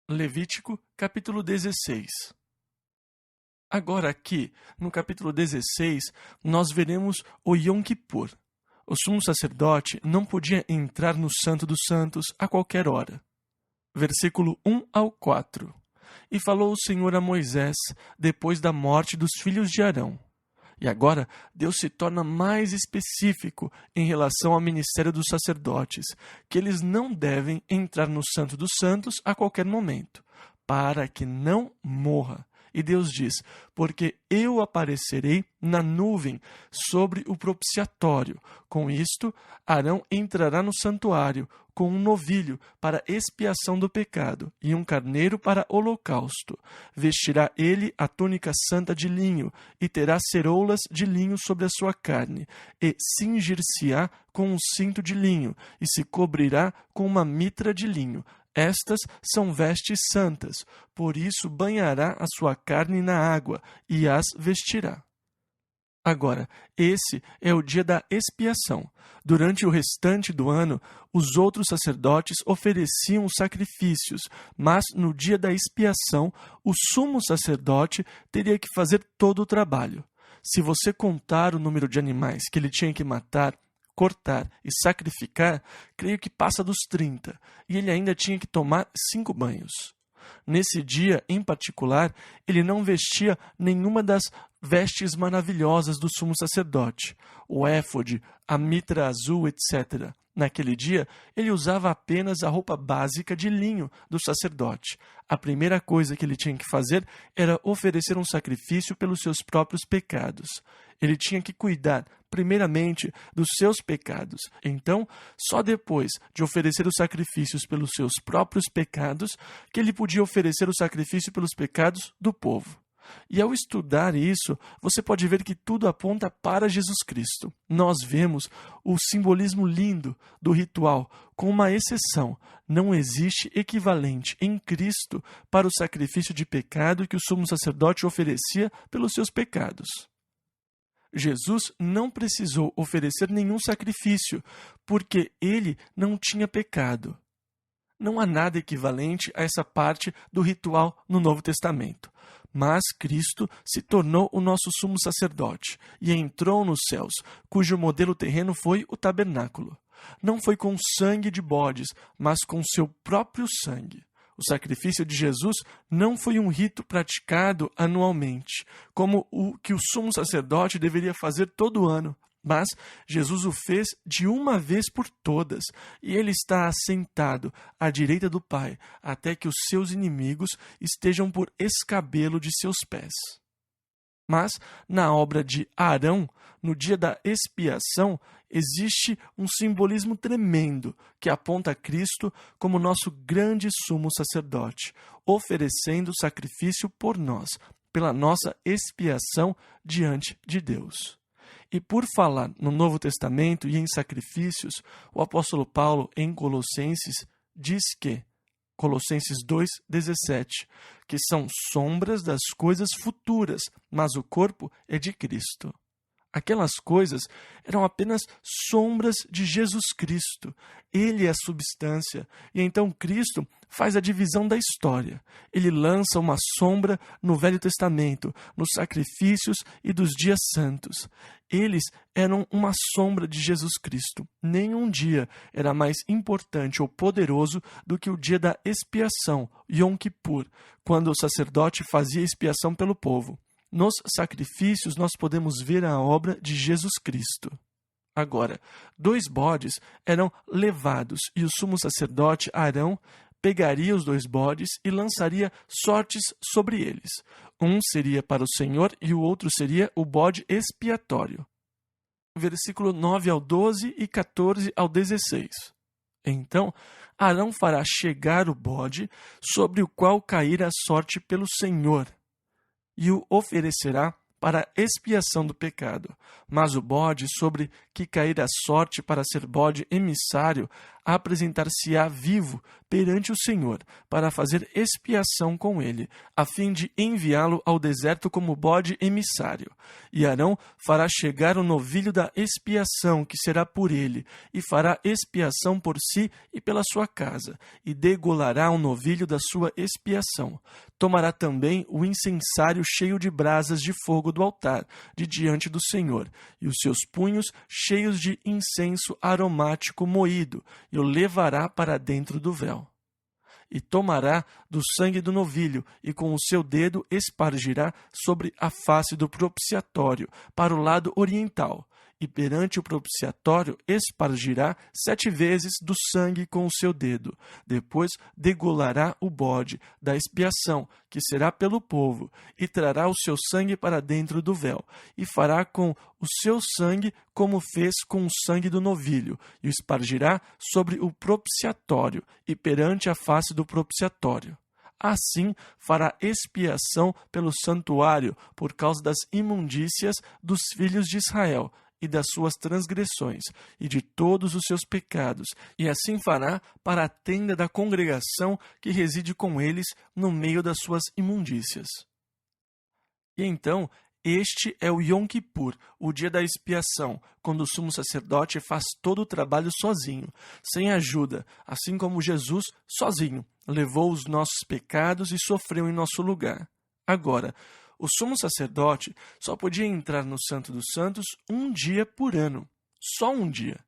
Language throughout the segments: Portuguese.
Levítico, capítulo 16. Agora aqui, no capítulo 16, nós veremos o Yom Kippur. O sumo sacerdote não podia entrar no Santo dos Santos a qualquer hora. Versículo 1 ao 4. E falou o Senhor a Moisés depois da morte dos filhos de Arão. E agora Deus se torna mais específico em relação ao ministério dos sacerdotes, que eles não devem entrar no Santo dos Santos a qualquer momento, para que não morra. E Deus diz, porque eu aparecerei na nuvem sobre o propiciatório. Com isto, Arão entrará no santuário com um novilho para expiação do pecado e um carneiro para holocausto. Vestirá ele a túnica santa de linho e terá ceroulas de linho sobre a sua carne e cingir-se-á com um cinto de linho e se cobrirá com uma mitra de linho. Estas são vestes santas, por isso banhará a sua carne na água e as vestirá. Agora, esse é o dia da expiação. Durante o restante do ano, os outros sacerdotes ofereciam sacrifícios, mas no dia da expiação, o sumo sacerdote teria que fazer todo o trabalho. Se você contar o número de animais que ele tinha que matar, cortar e sacrificar, creio que passa dos 30, e ele ainda tinha que tomar 5 banhos. Nesse dia, em particular, ele não vestia nenhuma das vestes maravilhosas do sumo sacerdote, o éfode, a mitra azul, etc. Naquele dia, ele usava apenas a roupa básica de linho do sacerdote. A primeira coisa que ele tinha que fazer era oferecer um sacrifício pelos seus próprios pecados. Ele tinha que cuidar, primeiramente, dos seus pecados. Então, só depois de oferecer os sacrifícios pelos seus próprios pecados, que ele podia oferecer o sacrifício pelos pecados do povo. E ao estudar isso, você pode ver que tudo aponta para Jesus Cristo. Nós vemos o simbolismo lindo do ritual, com uma exceção. Não existe equivalente em Cristo para o sacrifício de pecado que o sumo sacerdote oferecia pelos seus pecados. Jesus não precisou oferecer nenhum sacrifício, porque ele não tinha pecado. Não há nada equivalente a essa parte do ritual no Novo Testamento. Mas Cristo se tornou o nosso sumo sacerdote e entrou nos céus, cujo modelo terreno foi o tabernáculo. Não foi com sangue de bodes, mas com seu próprio sangue. O sacrifício de Jesus não foi um rito praticado anualmente, como o que o sumo sacerdote deveria fazer todo ano. Mas Jesus o fez de uma vez por todas, e ele está assentado à direita do Pai, até que os seus inimigos estejam por escabelo de seus pés. Mas, na obra de Arão, no dia da expiação, existe um simbolismo tremendo que aponta a Cristo como nosso grande sumo sacerdote, oferecendo sacrifício por nós, pela nossa expiação diante de Deus. E por falar no Novo Testamento e em sacrifícios, o apóstolo Paulo, em Colossenses, diz que, Colossenses 2,17, que são sombras das coisas futuras, mas o corpo é de Cristo. Aquelas coisas eram apenas sombras de Jesus Cristo. Ele é a substância, e então Cristo faz a divisão da história. Ele lança uma sombra no Velho Testamento, nos sacrifícios e dos dias santos. Eles eram uma sombra de Jesus Cristo. Nenhum dia era mais importante ou poderoso do que o dia da expiação, Yom Kippur, quando o sacerdote fazia expiação pelo povo. Nos sacrifícios, nós podemos ver a obra de Jesus Cristo. Agora, 2 bodes eram levados e o sumo sacerdote Arão pegaria os 2 bodes e lançaria sortes sobre eles. Um seria para o Senhor e o outro seria o bode expiatório. Versículo 9 ao 12 e 14 ao 16. Então, Arão fará chegar o bode sobre o qual cair a sorte pelo Senhor, e o oferecerá para a expiação do pecado. Mas o bode sobre que cair a sorte para ser bode emissário, apresentar-se-á vivo perante o Senhor, para fazer expiação com ele, a fim de enviá-lo ao deserto como bode emissário. E Arão fará chegar o novilho da expiação, que será por ele, e fará expiação por si e pela sua casa, e degolará o novilho da sua expiação. Tomará também o incensário cheio de brasas de fogo do altar, de diante do Senhor, e os seus punhos cheios de incenso aromático moído, e o levará para dentro do véu. E tomará do sangue do novilho, e com o seu dedo espargirá sobre a face do propiciatório, para o lado oriental. E perante o propiciatório espargirá 7 vezes do sangue com o seu dedo. Depois degolará o bode da expiação, que será pelo povo, e trará o seu sangue para dentro do véu, e fará com o seu sangue como fez com o sangue do novilho, e o espargirá sobre o propiciatório, e perante a face do propiciatório. Assim fará expiação pelo santuário por causa das imundícias dos filhos de Israel, e das suas transgressões, e de todos os seus pecados, e assim fará para a tenda da congregação que reside com eles no meio das suas imundícias. E então, este é o Yom Kippur, o dia da expiação, quando o sumo sacerdote faz todo o trabalho sozinho, sem ajuda, assim como Jesus, sozinho, levou os nossos pecados e sofreu em nosso lugar. Agora, o sumo sacerdote só podia entrar no Santo dos Santos um dia por ano, só um dia.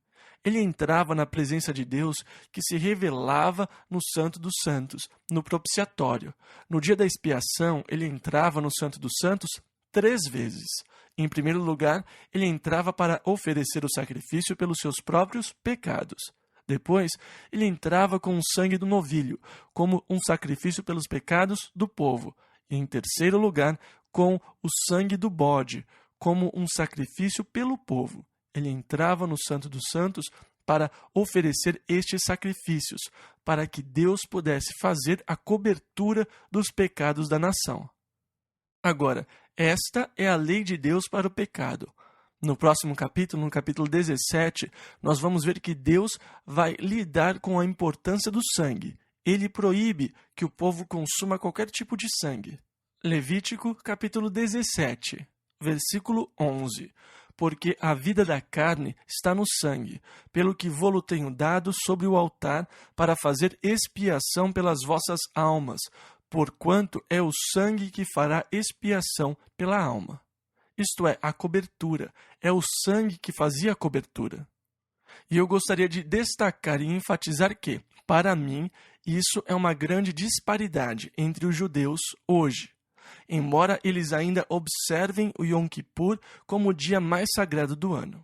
Ele entrava na presença de Deus, que se revelava no Santo dos Santos, no propiciatório. No dia da expiação, ele entrava no Santo dos Santos 3 vezes. Em primeiro lugar, ele entrava para oferecer o sacrifício pelos seus próprios pecados. Depois, ele entrava com o sangue do novilho, como um sacrifício pelos pecados do povo. E, em terceiro lugar, com o sangue do bode, como um sacrifício pelo povo. Ele entrava no Santo dos Santos para oferecer estes sacrifícios, para que Deus pudesse fazer a cobertura dos pecados da nação. Agora, esta é a lei de Deus para o pecado. No próximo capítulo, no capítulo 17, nós vamos ver que Deus vai lidar com a importância do sangue. Ele proíbe que o povo consuma qualquer tipo de sangue. Levítico, capítulo 17, versículo 11. Porque a vida da carne está no sangue, pelo que vô-lo tenho dado sobre o altar para fazer expiação pelas vossas almas, porquanto é o sangue que fará expiação pela alma. Isto é, a cobertura, é o sangue que fazia a cobertura. E eu gostaria de destacar e enfatizar que, para mim, isso é uma grande disparidade entre os judeus hoje. Embora eles ainda observem o Yom Kippur como o dia mais sagrado do ano.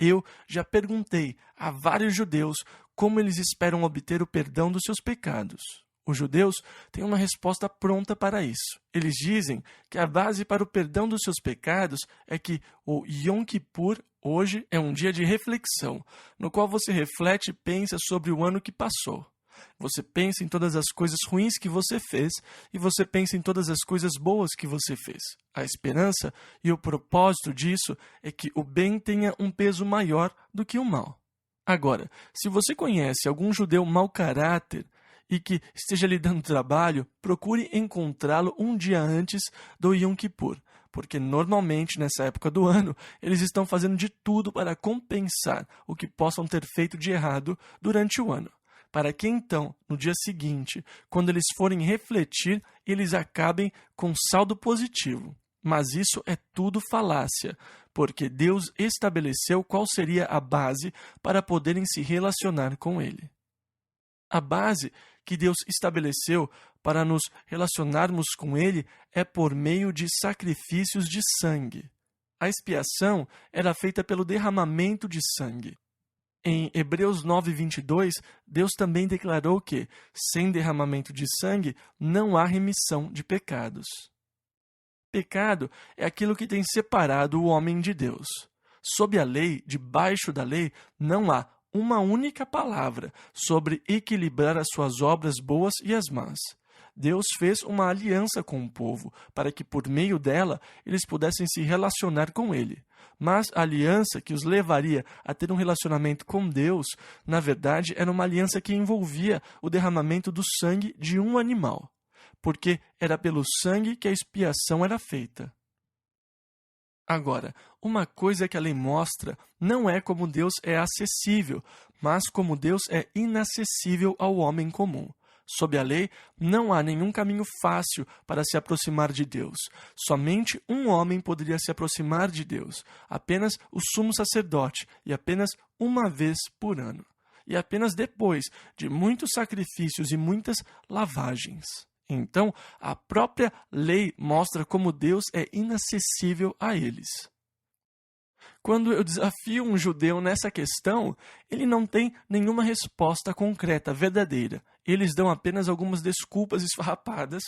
Eu já perguntei a vários judeus como eles esperam obter o perdão dos seus pecados. Os judeus têm uma resposta pronta para isso. Eles dizem que a base para o perdão dos seus pecados é que o Yom Kippur hoje é um dia de reflexão, no qual você reflete e pensa sobre o ano que passou. Você pensa em todas as coisas ruins que você fez e você pensa em todas as coisas boas que você fez. A esperança e o propósito disso é que o bem tenha um peso maior do que o mal. Agora, se você conhece algum judeu mau caráter e que esteja lhe dando trabalho, procure encontrá-lo um dia antes do Yom Kippur, porque normalmente nessa época do ano eles estão fazendo de tudo para compensar o que possam ter feito de errado durante o ano, para que então, no dia seguinte, quando eles forem refletir, eles acabem com saldo positivo. Mas isso é tudo falácia, porque Deus estabeleceu qual seria a base para poderem se relacionar com Ele. A base que Deus estabeleceu para nos relacionarmos com Ele é por meio de sacrifícios de sangue. A expiação era feita pelo derramamento de sangue. Em Hebreus 9:22, Deus também declarou que, sem derramamento de sangue, não há remissão de pecados. Pecado é aquilo que tem separado o homem de Deus. Sob a lei, debaixo da lei, não há uma única palavra sobre equilibrar as suas obras boas e as más. Deus fez uma aliança com o povo, para que por meio dela eles pudessem se relacionar com ele. Mas a aliança que os levaria a ter um relacionamento com Deus, na verdade, era uma aliança que envolvia o derramamento do sangue de um animal, porque era pelo sangue que a expiação era feita. Agora, uma coisa que a lei mostra não é como Deus é acessível, mas como Deus é inacessível ao homem comum. Sob a lei, não há nenhum caminho fácil para se aproximar de Deus. Somente um homem poderia se aproximar de Deus, apenas o sumo sacerdote, e apenas uma vez por ano. E apenas depois de muitos sacrifícios e muitas lavagens. Então, a própria lei mostra como Deus é inacessível a eles. Quando eu desafio um judeu nessa questão, ele não tem nenhuma resposta concreta, verdadeira. Eles dão apenas algumas desculpas esfarrapadas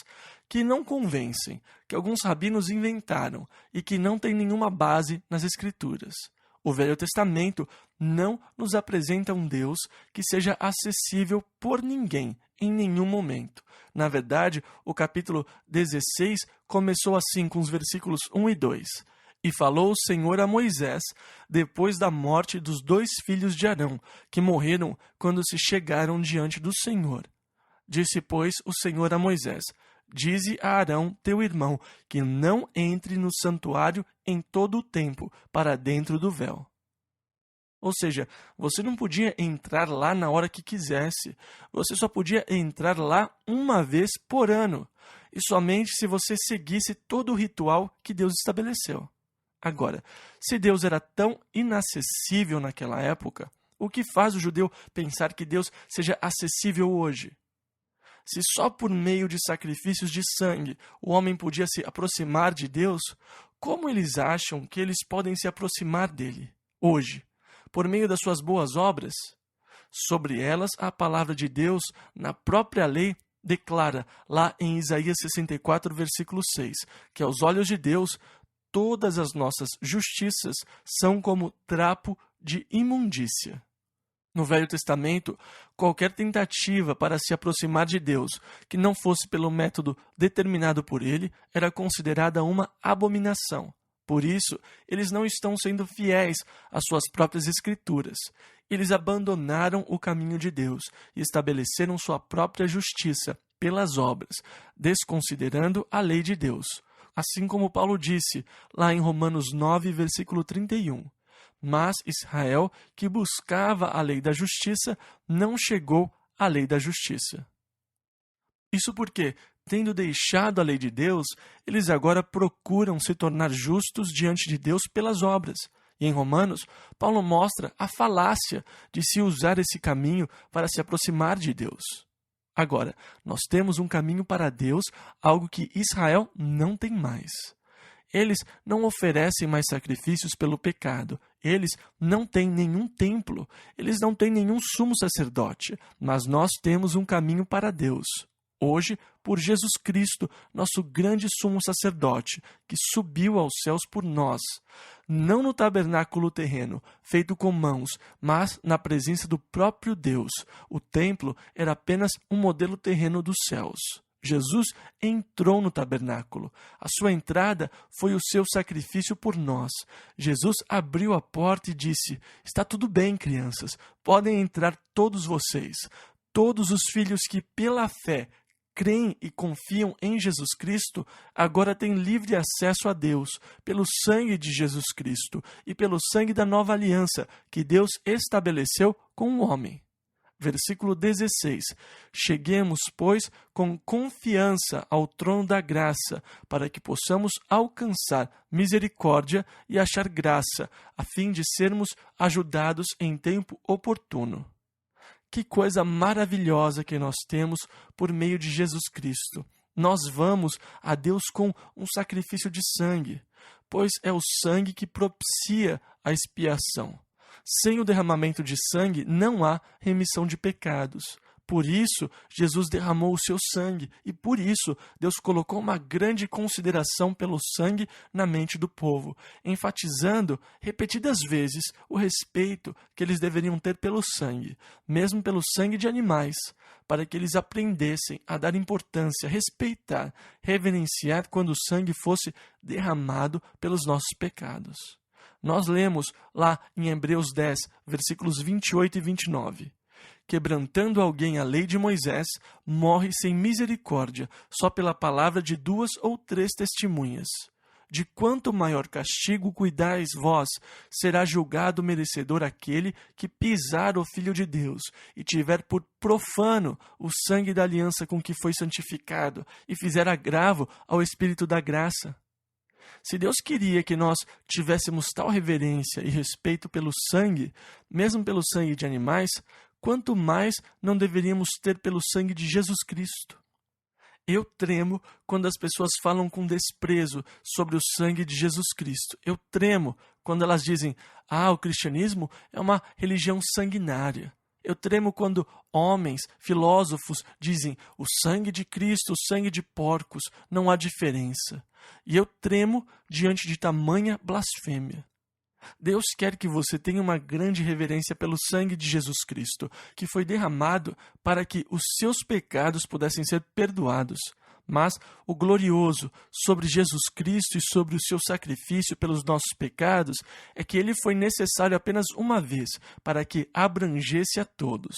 que não convencem, que alguns rabinos inventaram e que não têm nenhuma base nas Escrituras. O Velho Testamento não nos apresenta um Deus que seja acessível por ninguém, em nenhum momento. Na verdade, o capítulo 16 começou assim com os versículos 1 e 2. E falou o Senhor a Moisés, depois da morte dos 2 filhos de Arão, que morreram quando se chegaram diante do Senhor. Disse, pois, o Senhor a Moisés, dize a Arão, teu irmão, que não entre no santuário em todo o tempo, para dentro do véu. Ou seja, você não podia entrar lá na hora que quisesse. Você só podia entrar lá uma vez por ano. E somente se você seguisse todo o ritual que Deus estabeleceu. Agora, se Deus era tão inacessível naquela época, o que faz o judeu pensar que Deus seja acessível hoje? Se só por meio de sacrifícios de sangue o homem podia se aproximar de Deus, como eles acham que eles podem se aproximar dele hoje? Por meio das suas boas obras? Sobre elas, a palavra de Deus, na própria lei, declara, lá em Isaías 64, versículo 6, que aos olhos de Deus, todas as nossas justiças são como trapo de imundícia. No Velho Testamento, qualquer tentativa para se aproximar de Deus que não fosse pelo método determinado por ele era considerada uma abominação. Por isso, eles não estão sendo fiéis às suas próprias escrituras. Eles abandonaram o caminho de Deus e estabeleceram sua própria justiça pelas obras, desconsiderando a lei de Deus. Assim como Paulo disse, lá em Romanos 9, versículo 31. Mas Israel, que buscava a lei da justiça, não chegou à lei da justiça. Isso porque, tendo deixado a lei de Deus, eles agora procuram se tornar justos diante de Deus pelas obras. E em Romanos, Paulo mostra a falácia de se usar esse caminho para se aproximar de Deus. Agora, nós temos um caminho para Deus, algo que Israel não tem mais. Eles não oferecem mais sacrifícios pelo pecado. Eles não têm nenhum templo. Eles não têm nenhum sumo sacerdote. Mas nós temos um caminho para Deus. Hoje, por Jesus Cristo, nosso grande sumo sacerdote, que subiu aos céus por nós, não no tabernáculo terreno, feito com mãos, mas na presença do próprio Deus. O templo era apenas um modelo terreno dos céus. Jesus entrou no tabernáculo. A sua entrada foi o seu sacrifício por nós. Jesus abriu a porta e disse, está tudo bem, crianças, podem entrar todos vocês. Todos os filhos que pela fé creem e confiam em Jesus Cristo, agora têm livre acesso a Deus, pelo sangue de Jesus Cristo e pelo sangue da nova aliança que Deus estabeleceu com o homem. Versículo 16. Cheguemos, pois, com confiança ao trono da graça, para que possamos alcançar misericórdia e achar graça, a fim de sermos ajudados em tempo oportuno. Que coisa maravilhosa que nós temos por meio de Jesus Cristo. Nós vamos a Deus com um sacrifício de sangue, pois é o sangue que propicia a expiação. Sem o derramamento de sangue não há remissão de pecados. Por isso, Jesus derramou o seu sangue e por isso Deus colocou uma grande consideração pelo sangue na mente do povo, enfatizando repetidas vezes o respeito que eles deveriam ter pelo sangue, mesmo pelo sangue de animais, para que eles aprendessem a dar importância, respeitar, reverenciar quando o sangue fosse derramado pelos nossos pecados. Nós lemos lá em Hebreus 10, versículos 28 e 29. Quebrantando alguém a lei de Moisés, morre sem misericórdia, só pela palavra de 2 ou 3 testemunhas. De quanto maior castigo cuidais vós, será julgado merecedor aquele que pisar o Filho de Deus e tiver por profano o sangue da aliança com que foi santificado e fizer agravo ao Espírito da graça. Se Deus queria que nós tivéssemos tal reverência e respeito pelo sangue, mesmo pelo sangue de animais, quanto mais não deveríamos ter pelo sangue de Jesus Cristo. Eu tremo quando as pessoas falam com desprezo sobre o sangue de Jesus Cristo. Eu tremo quando elas dizem, o cristianismo é uma religião sanguinária. Eu tremo quando homens, filósofos, dizem, o sangue de Cristo, o sangue de porcos, não há diferença. E eu tremo diante de tamanha blasfêmia. Deus quer que você tenha uma grande reverência pelo sangue de Jesus Cristo, que foi derramado para que os seus pecados pudessem ser perdoados. Mas o glorioso sobre Jesus Cristo e sobre o seu sacrifício pelos nossos pecados é que ele foi necessário apenas uma vez para que abrangesse a todos.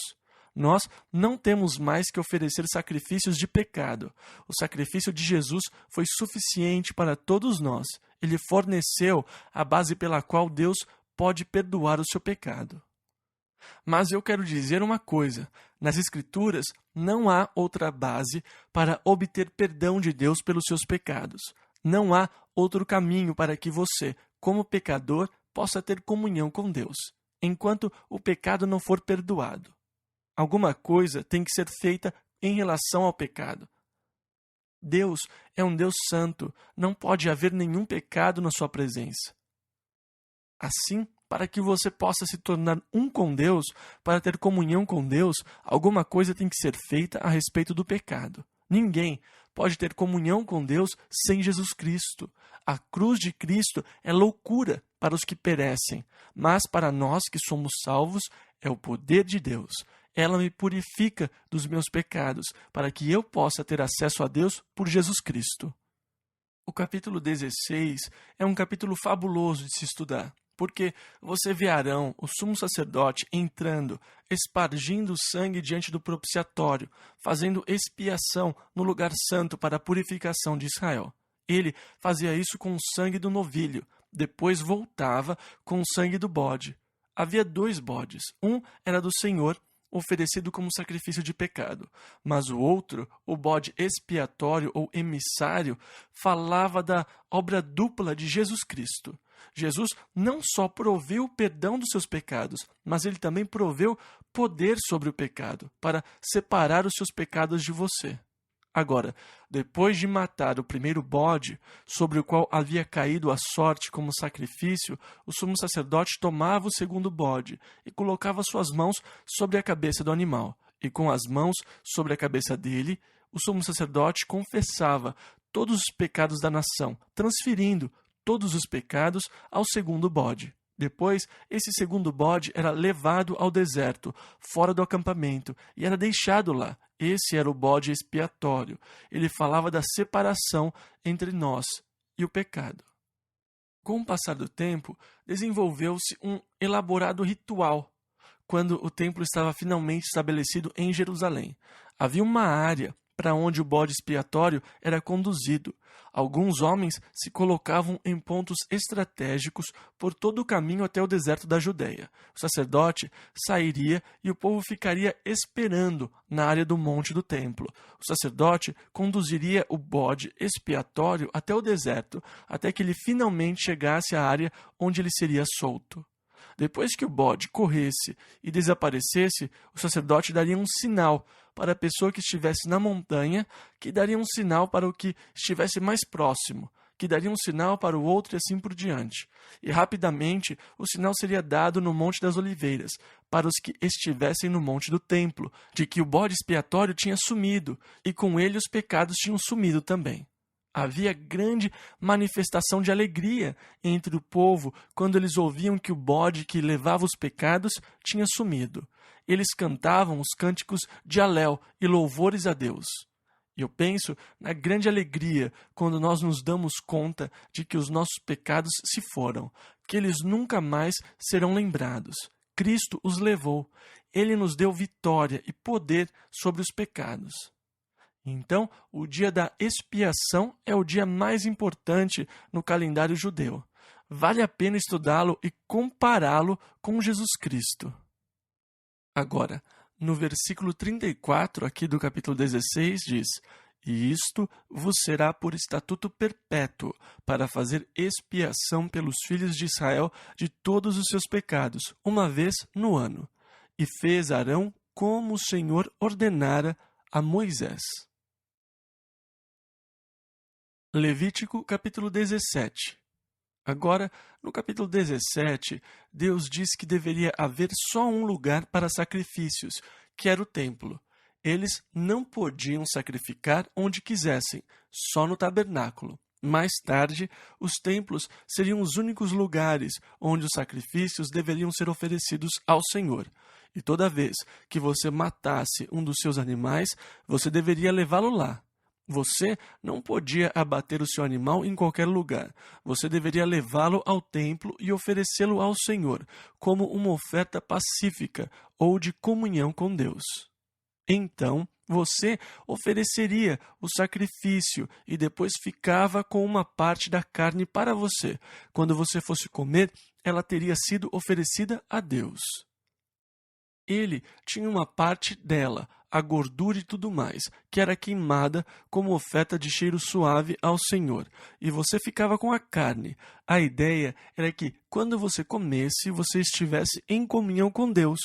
Nós não temos mais que oferecer sacrifícios de pecado. O sacrifício de Jesus foi suficiente para todos nós. Ele forneceu a base pela qual Deus pode perdoar o seu pecado. Mas eu quero dizer uma coisa: nas Escrituras não há outra base para obter perdão de Deus pelos seus pecados. Não há outro caminho para que você, como pecador, possa ter comunhão com Deus, enquanto o pecado não for perdoado. Alguma coisa tem que ser feita em relação ao pecado. Deus é um Deus santo, não pode haver nenhum pecado na sua presença. Assim, para que você possa se tornar um com Deus, para ter comunhão com Deus, alguma coisa tem que ser feita a respeito do pecado. Ninguém pode ter comunhão com Deus sem Jesus Cristo. A cruz de Cristo é loucura para os que perecem, mas para nós que somos salvos é o poder de Deus. Ela me purifica dos meus pecados, para que eu possa ter acesso a Deus por Jesus Cristo. O capítulo 16 é um capítulo fabuloso de se estudar, porque você vê Arão, o sumo sacerdote, entrando, espargindo sangue diante do propiciatório, fazendo expiação no lugar santo para a purificação de Israel. Ele fazia isso com o sangue do novilho, depois voltava com o sangue do bode. Havia 2 bodes, um era do Senhor, oferecido como sacrifício de pecado, mas o outro, o bode expiatório ou emissário, falava da obra dupla de Jesus Cristo. Jesus não só proveu o perdão dos seus pecados, mas ele também proveu poder sobre o pecado, para separar os seus pecados de você. Agora, depois de matar o primeiro bode, sobre o qual havia caído a sorte como sacrifício, o sumo sacerdote tomava o segundo bode e colocava suas mãos sobre a cabeça do animal. E com as mãos sobre a cabeça dele, o sumo sacerdote confessava todos os pecados da nação, transferindo todos os pecados ao segundo bode. Depois, esse segundo bode era levado ao deserto, fora do acampamento, e era deixado lá. Esse era o bode expiatório. Ele falava da separação entre nós e o pecado. Com o passar do tempo, desenvolveu-se um elaborado ritual. Quando o templo estava finalmente estabelecido em Jerusalém, havia uma área para onde o bode expiatório era conduzido. Alguns homens se colocavam em pontos estratégicos por todo o caminho até o deserto da Judeia. O sacerdote sairia e o povo ficaria esperando na área do monte do templo. O sacerdote conduziria o bode expiatório até o deserto, até que ele finalmente chegasse à área onde ele seria solto. Depois que o bode corresse e desaparecesse, o sacerdote daria um sinal para a pessoa que estivesse na montanha, que daria um sinal para o que estivesse mais próximo, que daria um sinal para o outro e assim por diante. E rapidamente o sinal seria dado no Monte das Oliveiras, para os que estivessem no Monte do Templo, de que o bode expiatório tinha sumido, e com ele os pecados tinham sumido também. Havia grande manifestação de alegria entre o povo quando eles ouviam que o bode que levava os pecados tinha sumido. Eles cantavam os cânticos de Alel e louvores a Deus. E eu penso na grande alegria quando nós nos damos conta de que os nossos pecados se foram, que eles nunca mais serão lembrados. Cristo os levou. Ele nos deu vitória e poder sobre os pecados. Então, o dia da expiação é o dia mais importante no calendário judeu. Vale a pena estudá-lo e compará-lo com Jesus Cristo. Agora, no versículo 34 aqui do capítulo 16 diz: "E isto vos será por estatuto perpétuo, para fazer expiação pelos filhos de Israel de todos os seus pecados, uma vez no ano. E fez Arão como o Senhor ordenara a Moisés." Levítico capítulo 17. Agora, no capítulo 17, Deus diz que deveria haver só um lugar para sacrifícios, que era o templo. Eles não podiam sacrificar onde quisessem, só no tabernáculo. Mais tarde, os templos seriam os únicos lugares onde os sacrifícios deveriam ser oferecidos ao Senhor. E toda vez que você matasse um dos seus animais, você deveria levá-lo lá. Você não podia abater o seu animal em qualquer lugar. Você deveria levá-lo ao templo e oferecê-lo ao Senhor, como uma oferta pacífica ou de comunhão com Deus. Então, você ofereceria o sacrifício e depois ficava com uma parte da carne para você. Quando você fosse comer, ela teria sido oferecida a Deus. Ele tinha uma parte dela, a gordura e tudo mais, que era queimada como oferta de cheiro suave ao Senhor, e você ficava com a carne. A ideia era que, quando você comesse, você estivesse em comunhão com Deus.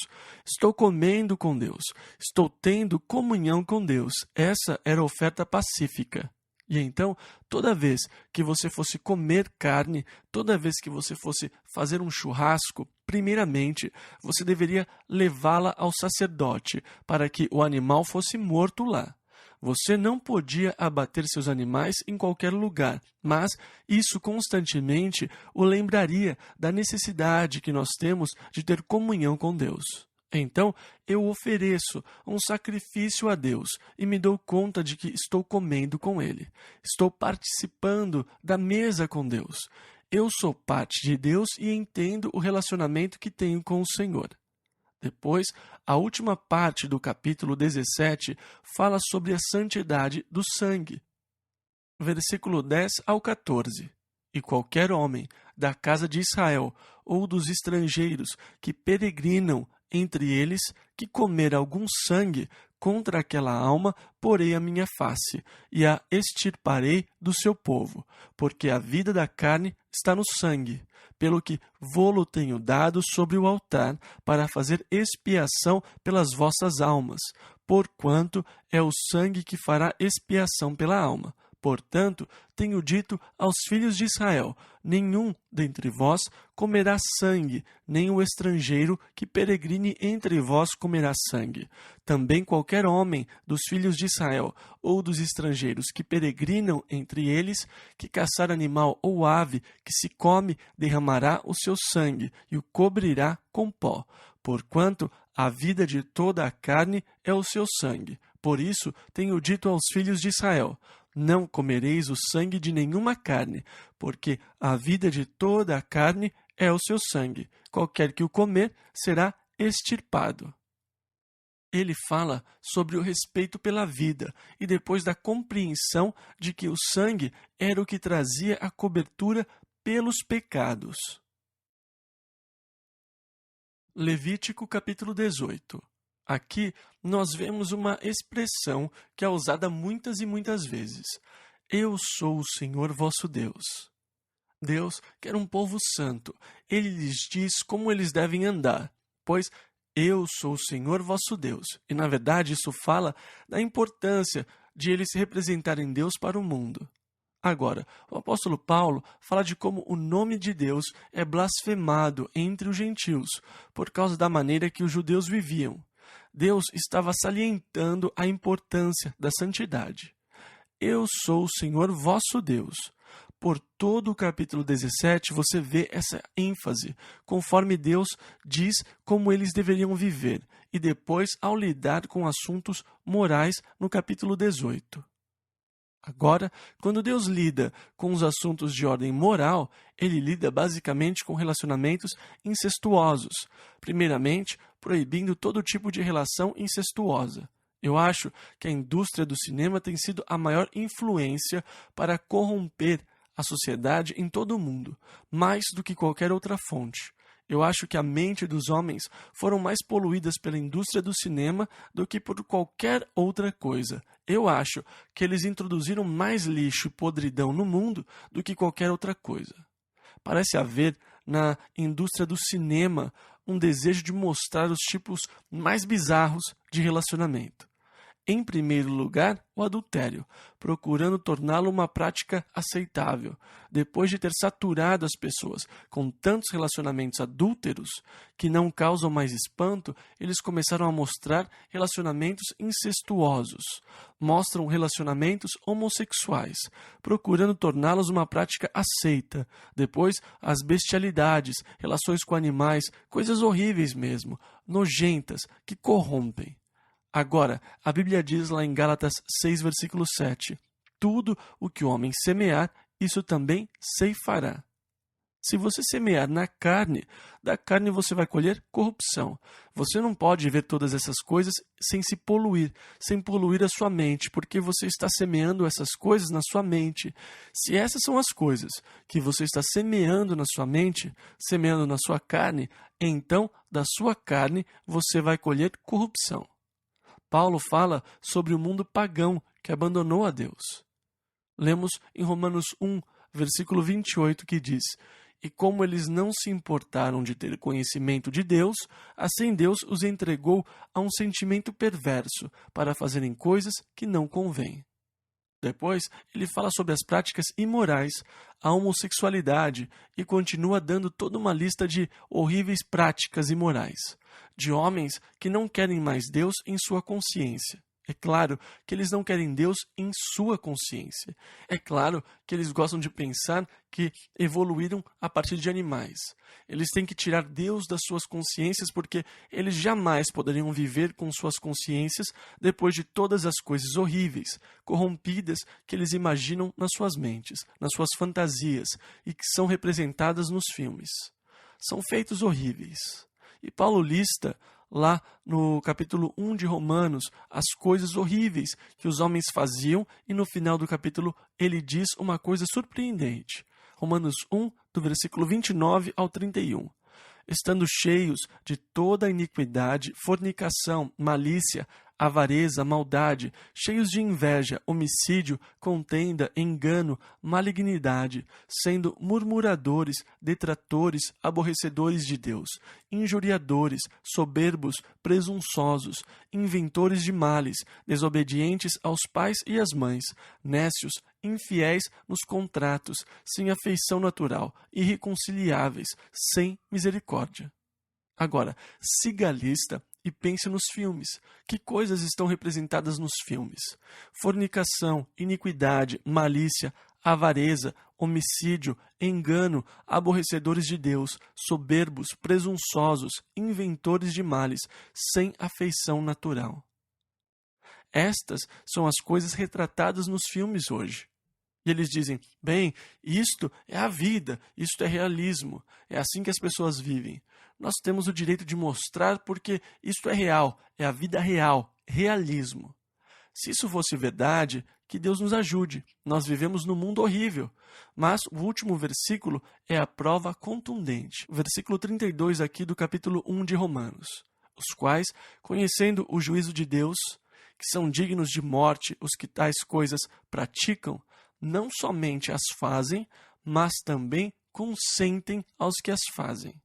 Estou comendo com Deus, estou tendo comunhão com Deus. Essa era a oferta pacífica. E então, toda vez que você fosse comer carne, toda vez que você fosse fazer um churrasco, primeiramente, você deveria levá-la ao sacerdote, para que o animal fosse morto lá. Você não podia abater seus animais em qualquer lugar, mas isso constantemente o lembraria da necessidade que nós temos de ter comunhão com Deus. Então, eu ofereço um sacrifício a Deus e me dou conta de que estou comendo com Ele. Estou participando da mesa com Deus. Eu sou parte de Deus e entendo o relacionamento que tenho com o Senhor. Depois, a última parte do capítulo 17 fala sobre a santidade do sangue. Versículo 10 ao 14. E qualquer homem da casa de Israel ou dos estrangeiros que peregrinam entre eles, que comer algum sangue, contra aquela alma porei a minha face, e a extirparei do seu povo, porque a vida da carne está no sangue, pelo que vô-lo tenho dado sobre o altar, para fazer expiação pelas vossas almas, porquanto é o sangue que fará expiação pela alma. Portanto, tenho dito aos filhos de Israel: nenhum dentre vós comerá sangue, nem o estrangeiro que peregrine entre vós comerá sangue. Também qualquer homem dos filhos de Israel ou dos estrangeiros que peregrinam entre eles, que caçar animal ou ave que se come, derramará o seu sangue e o cobrirá com pó. Porquanto a vida de toda a carne é o seu sangue. Por isso tenho dito aos filhos de Israel: não comereis o sangue de nenhuma carne, porque a vida de toda a carne é o seu sangue. Qualquer que o comer será extirpado. Ele fala sobre o respeito pela vida e depois da compreensão de que o sangue era o que trazia a cobertura pelos pecados. Levítico capítulo 18. Aqui nós vemos uma expressão que é usada muitas e muitas vezes. Eu sou o Senhor vosso Deus. Deus quer um povo santo. Ele lhes diz como eles devem andar, pois eu sou o Senhor vosso Deus. E na verdade isso fala da importância de eles representarem Deus para o mundo. Agora, o apóstolo Paulo fala de como o nome de Deus é blasfemado entre os gentios, por causa da maneira que os judeus viviam. Deus estava salientando a importância da santidade. Eu sou o Senhor vosso Deus. Por todo o capítulo 17, você vê essa ênfase, conforme Deus diz como eles deveriam viver, e depois ao lidar com assuntos morais no capítulo 18. Agora, quando Deus lida com os assuntos de ordem moral, ele lida basicamente com relacionamentos incestuosos. Primeiramente, proibindo todo tipo de relação incestuosa. Eu acho que a indústria do cinema tem sido a maior influência para corromper a sociedade em todo o mundo, mais do que qualquer outra fonte. Eu acho que a mente dos homens foram mais poluídas pela indústria do cinema do que por qualquer outra coisa. Eu acho que eles introduziram mais lixo e podridão no mundo do que qualquer outra coisa. Parece haver na indústria do cinema um desejo de mostrar os tipos mais bizarros de relacionamento. Em primeiro lugar, o adultério, procurando torná-lo uma prática aceitável. Depois de ter saturado as pessoas com tantos relacionamentos adúlteros que não causam mais espanto, eles começaram a mostrar relacionamentos incestuosos. Mostram relacionamentos homossexuais, procurando torná-los uma prática aceita. Depois, as bestialidades, relações com animais, coisas horríveis mesmo, nojentas, que corrompem. Agora, a Bíblia diz lá em Gálatas 6, versículo 7, tudo o que o homem semear, isso também ceifará. Se você semear na carne, da carne você vai colher corrupção. Você não pode ver todas essas coisas sem se poluir, sem poluir a sua mente, porque você está semeando essas coisas na sua mente. Se essas são as coisas que você está semeando na sua mente, semeando na sua carne, então da sua carne você vai colher corrupção. Paulo fala sobre o mundo pagão que abandonou a Deus. Lemos em Romanos 1, versículo 28, que diz: E como eles não se importaram de ter conhecimento de Deus, assim Deus os entregou a um sentimento perverso para fazerem coisas que não convêm. Depois, ele fala sobre as práticas imorais, a homossexualidade e continua dando toda uma lista de horríveis práticas imorais, de homens que não querem mais Deus em sua consciência. É claro que eles não querem Deus em sua consciência. É claro que eles gostam de pensar que evoluíram a partir de animais. Eles têm que tirar Deus das suas consciências porque eles jamais poderiam viver com suas consciências depois de todas as coisas horríveis, corrompidas que eles imaginam nas suas mentes, nas suas fantasias e que são representadas nos filmes. São feitos horríveis. E Paulo lista lá no capítulo 1 de Romanos, as coisas horríveis que os homens faziam, e no final do capítulo ele diz uma coisa surpreendente. Romanos 1, do versículo 29 ao 31. Estando cheios de toda iniquidade, fornicação, malícia, avareza, maldade, cheios de inveja, homicídio, contenda, engano, malignidade, sendo murmuradores, detratores, aborrecedores de Deus, injuriadores, soberbos, presunçosos, inventores de males, desobedientes aos pais e às mães, nécios, infiéis nos contratos, sem afeição natural, irreconciliáveis, sem misericórdia. Agora, siga a lista e pense nos filmes. Que coisas estão representadas nos filmes? Fornicação, iniquidade, malícia, avareza, homicídio, engano, aborrecedores de Deus, soberbos, presunçosos, inventores de males, sem afeição natural. Estas são as coisas retratadas nos filmes hoje. E eles dizem, bem, isto é a vida, isto é realismo, é assim que as pessoas vivem. Nós temos o direito de mostrar porque isto é real, é a vida real, realismo. Se isso fosse verdade, que Deus nos ajude. Nós vivemos num mundo horrível. Mas o último versículo é a prova contundente. Versículo 32 aqui do capítulo 1 de Romanos. Os quais, conhecendo o juízo de Deus, que são dignos de morte os que tais coisas praticam, não somente as fazem, mas também consentem aos que as fazem.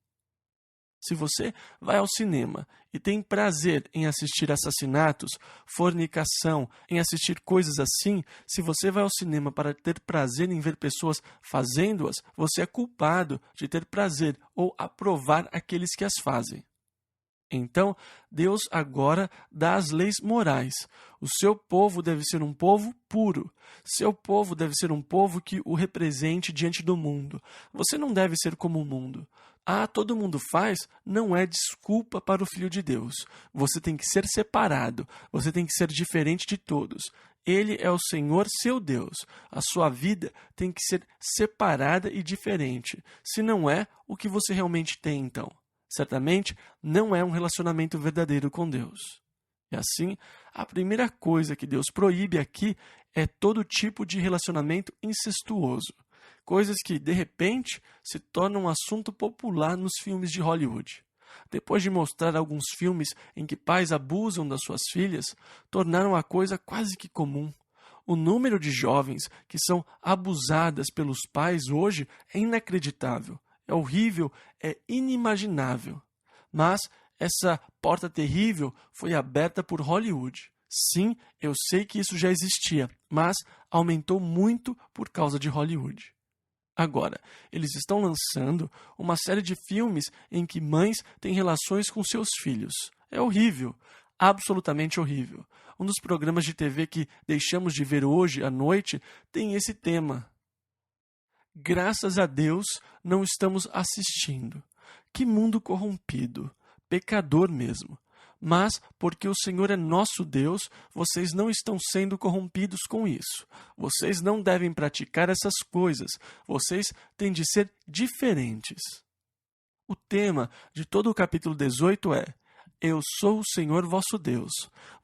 Se você vai ao cinema e tem prazer em assistir assassinatos, fornicação, em assistir coisas assim, se você vai ao cinema para ter prazer em ver pessoas fazendo-as, você é culpado de ter prazer ou aprovar aqueles que as fazem. Então, Deus agora dá as leis morais. O seu povo deve ser um povo puro. Seu povo deve ser um povo que o represente diante do mundo. Você não deve ser como o mundo. Todo mundo faz, não é desculpa para o Filho de Deus. Você tem que ser separado. Você tem que ser diferente de todos. Ele é o Senhor, seu Deus. A sua vida tem que ser separada e diferente. Se não é, o que você realmente tem então? Certamente não é um relacionamento verdadeiro com Deus. E assim, a primeira coisa que Deus proíbe aqui é todo tipo de relacionamento incestuoso. Coisas que, de repente, se tornam um assunto popular nos filmes de Hollywood. Depois de mostrar alguns filmes em que pais abusam das suas filhas, tornaram a coisa quase que comum. O número de jovens que são abusadas pelos pais hoje é inacreditável. É horrível, é inimaginável. Mas essa porta terrível foi aberta por Hollywood. Sim, eu sei que isso já existia, mas aumentou muito por causa de Hollywood. Agora, eles estão lançando uma série de filmes em que mães têm relações com seus filhos. É horrível, absolutamente horrível. Um dos programas de TV que deixamos de ver hoje à noite tem esse tema. Graças a Deus, não estamos assistindo. Que mundo corrompido, pecador mesmo. Mas, porque o Senhor é nosso Deus, vocês não estão sendo corrompidos com isso. Vocês não devem praticar essas coisas. Vocês têm de ser diferentes. O tema de todo o capítulo 18 é: Eu sou o Senhor vosso Deus.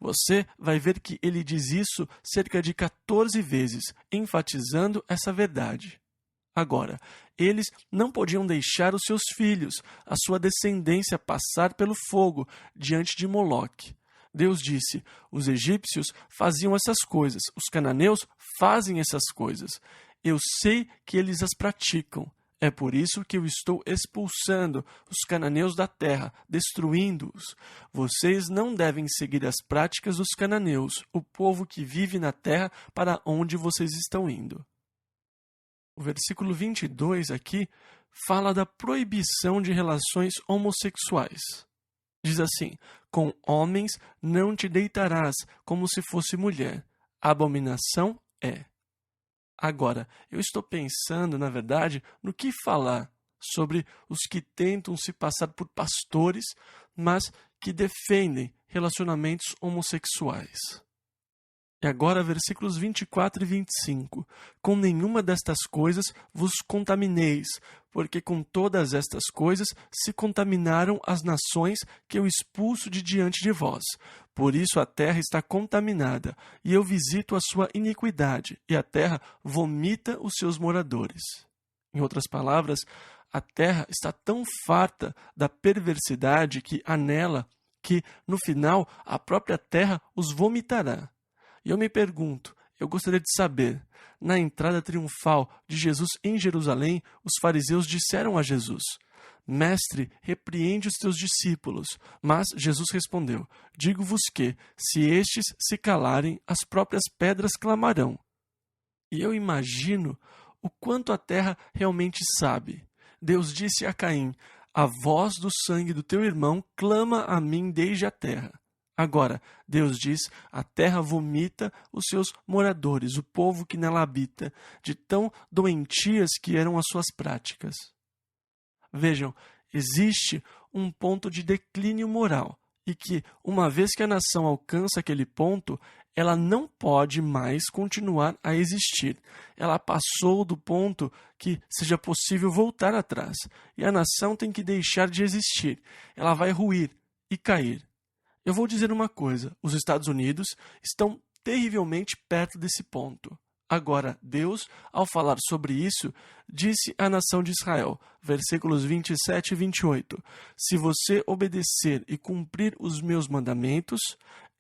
Você vai ver que ele diz isso cerca de 14 vezes, enfatizando essa verdade. Agora, eles não podiam deixar os seus filhos, a sua descendência, passar pelo fogo diante de Moloque. Deus disse: os egípcios faziam essas coisas, os cananeus fazem essas coisas. Eu sei que eles as praticam. É por isso que eu estou expulsando os cananeus da terra, destruindo-os. Vocês não devem seguir as práticas dos cananeus, o povo que vive na terra para onde vocês estão indo. O versículo 22 aqui fala da proibição de relações homossexuais. Diz assim: com homens não te deitarás como se fosse mulher. Abominação é. Agora, eu estou pensando, na verdade, no que falar sobre os que tentam se passar por pastores, mas que defendem relacionamentos homossexuais. E agora, versículos 24 e 25. Com nenhuma destas coisas vos contamineis, porque com todas estas coisas se contaminaram as nações que eu expulso de diante de vós. Por isso a terra está contaminada, e eu visito a sua iniquidade, e a terra vomita os seus moradores. Em outras palavras, a terra está tão farta da perversidade que há nela, que, no final, a própria terra os vomitará. E eu me pergunto, eu gostaria de saber, na entrada triunfal de Jesus em Jerusalém, os fariseus disseram a Jesus: Mestre, repreende os teus discípulos. Mas Jesus respondeu: Digo-vos que, se estes se calarem, as próprias pedras clamarão. E eu imagino o quanto a terra realmente sabe. Deus disse a Caim: A voz do sangue do teu irmão clama a mim desde a terra. Agora, Deus diz: a terra vomita os seus moradores, o povo que nela habita, de tão doentias que eram as suas práticas. Vejam, existe um ponto de declínio moral, e que, uma vez que a nação alcança aquele ponto, ela não pode mais continuar a existir. Ela passou do ponto que seja possível voltar atrás, e a nação tem que deixar de existir. Ela vai ruir e cair. Eu vou dizer uma coisa: os Estados Unidos estão terrivelmente perto desse ponto. Agora, Deus, ao falar sobre isso, disse à nação de Israel, versículos 27 e 28, Se você obedecer e cumprir os meus mandamentos,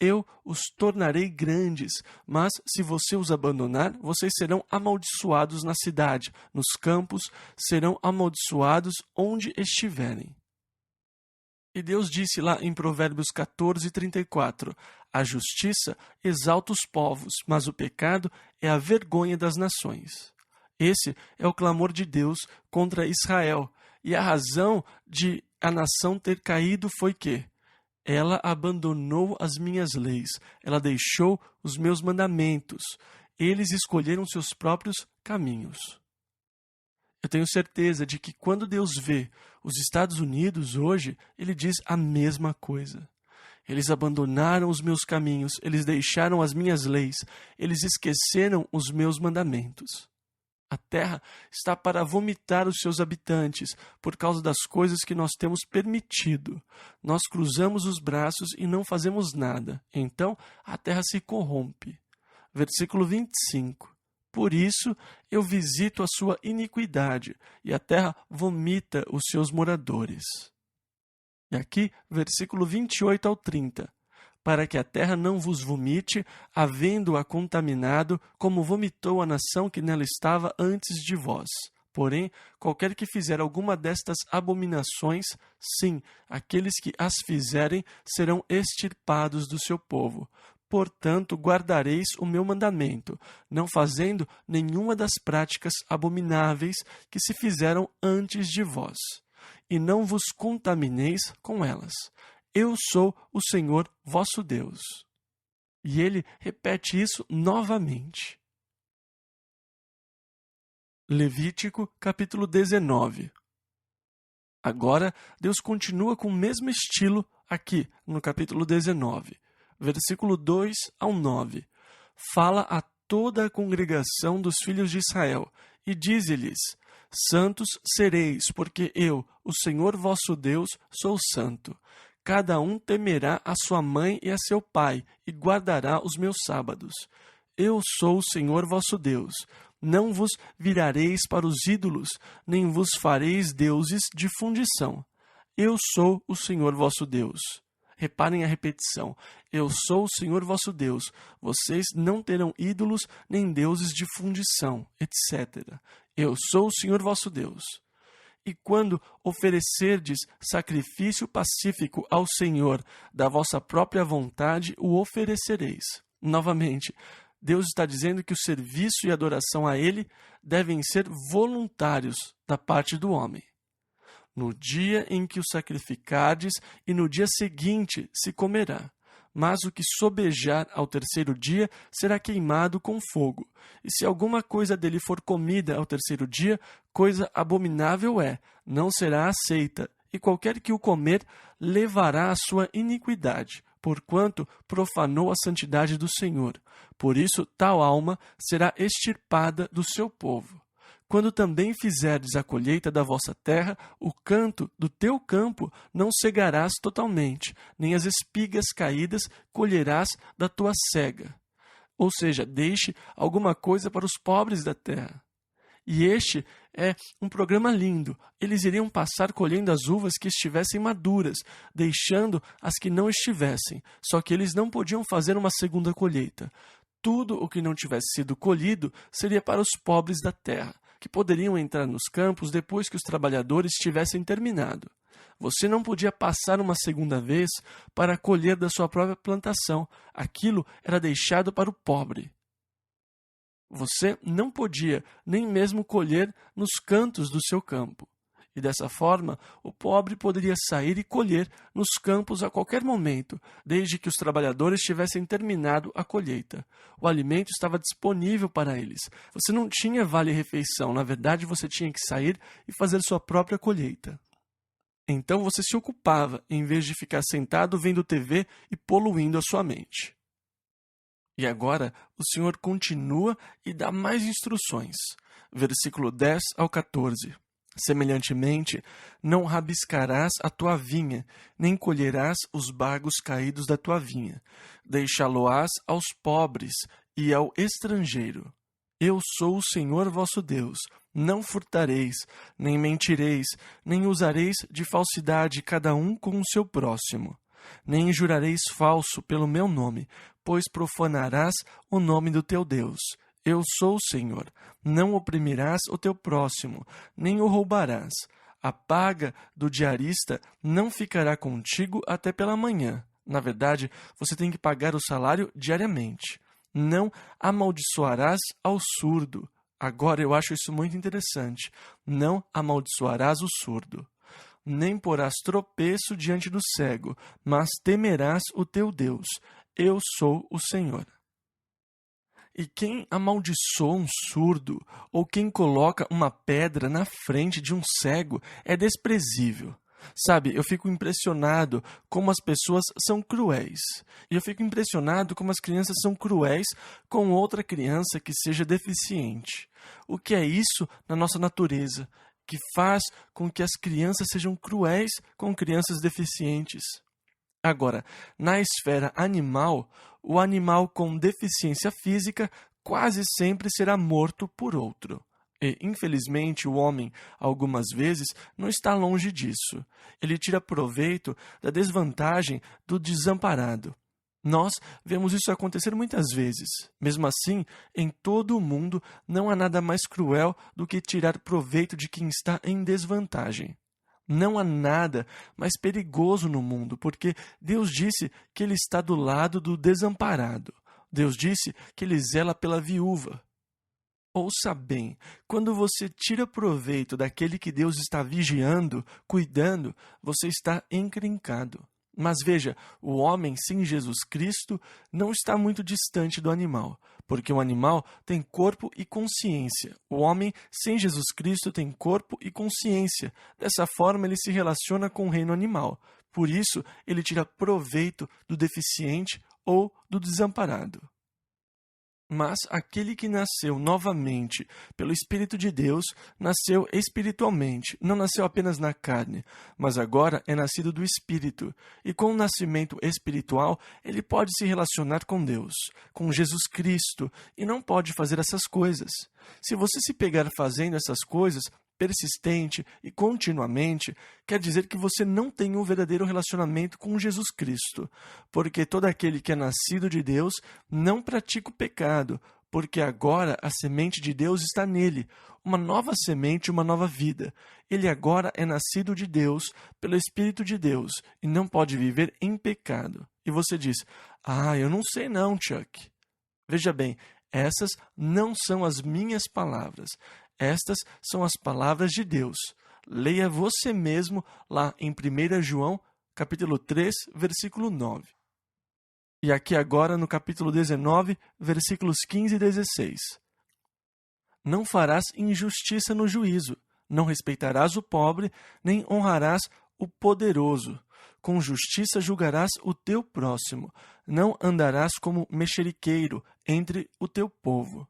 eu os tornarei grandes, mas se você os abandonar, vocês serão amaldiçoados na cidade, nos campos, serão amaldiçoados onde estiverem. E Deus disse lá em Provérbios 14:34, a justiça exalta os povos, mas o pecado é a vergonha das nações. Esse é o clamor de Deus contra Israel, e a razão de a nação ter caído foi que ela abandonou as minhas leis, ela deixou os meus mandamentos, eles escolheram seus próprios caminhos. Eu tenho certeza de que quando Deus vê os Estados Unidos hoje, Ele diz a mesma coisa. Eles abandonaram os meus caminhos, eles deixaram as minhas leis, eles esqueceram os meus mandamentos. A terra está para vomitar os seus habitantes por causa das coisas que nós temos permitido. Nós cruzamos os braços e não fazemos nada. Então a terra se corrompe. Versículo 25. Por isso eu visito a sua iniquidade, e a terra vomita os seus moradores. E aqui, versículo 28 ao 30. Para que a terra não vos vomite, havendo-a contaminado, como vomitou a nação que nela estava antes de vós. Porém, qualquer que fizer alguma destas abominações, sim, aqueles que as fizerem serão extirpados do seu povo. Portanto, guardareis o meu mandamento, não fazendo nenhuma das práticas abomináveis que se fizeram antes de vós, e não vos contamineis com elas. Eu sou o Senhor vosso Deus. E ele repete isso novamente. Levítico, capítulo 19. Agora, Deus continua com o mesmo estilo aqui, no capítulo 19. Versículo 2 ao 9. Fala a toda a congregação dos filhos de Israel, e dize-lhes: Santos sereis, porque eu, o Senhor vosso Deus, sou santo. Cada um temerá a sua mãe e a seu pai, e guardará os meus sábados. Eu sou o Senhor vosso Deus. Não vos virareis para os ídolos, nem vos fareis deuses de fundição. Eu sou o Senhor vosso Deus. Reparem a repetição. Eu sou o Senhor vosso Deus. Vocês não terão ídolos nem deuses de fundição, etc. Eu sou o Senhor vosso Deus. E quando oferecerdes sacrifício pacífico ao Senhor, da vossa própria vontade o oferecereis. Novamente, Deus está dizendo que o serviço e a adoração a Ele devem ser voluntários da parte do homem. No dia em que o sacrificardes, e no dia seguinte se comerá. Mas o que sobejar ao terceiro dia será queimado com fogo. E se alguma coisa dele for comida ao terceiro dia, coisa abominável é, não será aceita. E qualquer que o comer levará a sua iniquidade, porquanto profanou a santidade do Senhor. Por isso, tal alma será extirpada do seu povo. Quando também fizerdes a colheita da vossa terra, o canto do teu campo não cegarás totalmente, nem as espigas caídas colherás da tua cega. Ou seja, deixe alguma coisa para os pobres da terra. E este é um programa lindo. Eles iriam passar colhendo as uvas que estivessem maduras, deixando as que não estivessem. Só que eles não podiam fazer uma segunda colheita. Tudo o que não tivesse sido colhido seria para os pobres da terra, que poderiam entrar nos campos depois que os trabalhadores tivessem terminado. Você não podia passar uma segunda vez para colher da sua própria plantação. Aquilo era deixado para o pobre. Você não podia nem mesmo colher nos cantos do seu campo. E dessa forma, o pobre poderia sair e colher nos campos a qualquer momento, desde que os trabalhadores tivessem terminado a colheita. O alimento estava disponível para eles. Você não tinha vale-refeição, na verdade você tinha que sair e fazer sua própria colheita. Então você se ocupava, em vez de ficar sentado vendo TV e poluindo a sua mente. E agora o Senhor continua e dá mais instruções. Versículo 10 ao 14. Semelhantemente, não rabiscarás a tua vinha, nem colherás os bagos caídos da tua vinha. Deixá-lo-ás aos pobres e ao estrangeiro. Eu sou o Senhor vosso Deus. Não furtareis, nem mentireis, nem usareis de falsidade cada um com o seu próximo. Nem jurareis falso pelo meu nome, pois profanarás o nome do teu Deus. Eu sou o Senhor. Não oprimirás o teu próximo, nem o roubarás. A paga do diarista não ficará contigo até pela manhã. Na verdade, você tem que pagar o salário diariamente. Não amaldiçoarás ao surdo. Agora eu acho isso muito interessante. Não amaldiçoarás o surdo. Nem porás tropeço diante do cego, mas temerás o teu Deus. Eu sou o Senhor. E quem amaldiçoa um surdo, ou quem coloca uma pedra na frente de um cego, é desprezível. Sabe, eu fico impressionado como as pessoas são cruéis. E eu fico impressionado como as crianças são cruéis com outra criança que seja deficiente. O que é isso na nossa natureza, que faz com que as crianças sejam cruéis com crianças deficientes? Agora, na esfera animal, o animal com deficiência física quase sempre será morto por outro. E, infelizmente, o homem, algumas vezes, não está longe disso. Ele tira proveito da desvantagem do desamparado. Nós vemos isso acontecer muitas vezes. Mesmo assim, em todo o mundo, não há nada mais cruel do que tirar proveito de quem está em desvantagem. Não há nada mais perigoso no mundo, porque Deus disse que Ele está do lado do desamparado. Deus disse que Ele zela pela viúva. Ouça bem, quando você tira proveito daquele que Deus está vigiando, cuidando, você está encrencado. Mas veja, o homem sem Jesus Cristo não está muito distante do animal, porque o animal tem corpo e consciência. O homem sem Jesus Cristo tem corpo e consciência. Dessa forma, ele se relaciona com o reino animal. Por isso, ele tira proveito do deficiente ou do desamparado. Mas aquele que nasceu novamente pelo Espírito de Deus, nasceu espiritualmente, não nasceu apenas na carne, mas agora é nascido do Espírito. E com o nascimento espiritual, ele pode se relacionar com Deus, com Jesus Cristo, e não pode fazer essas coisas. Se você se pegar fazendo essas coisas, persistente e continuamente, quer dizer que você não tem um verdadeiro relacionamento com Jesus Cristo, porque todo aquele que é nascido de Deus não pratica o pecado, porque agora a semente de Deus está nele, uma nova semente, uma nova vida. Ele agora é nascido de Deus, pelo Espírito de Deus, e não pode viver em pecado. E você diz, eu não sei não, Chuck. Veja bem, essas não são as minhas palavras. Estas são as palavras de Deus. Leia você mesmo lá em 1 João, capítulo 3, versículo 9. E aqui agora no capítulo 19, versículos 15 e 16. Não farás injustiça no juízo, não respeitarás o pobre, nem honrarás o poderoso. Com justiça julgarás o teu próximo, não andarás como mexeriqueiro entre o teu povo.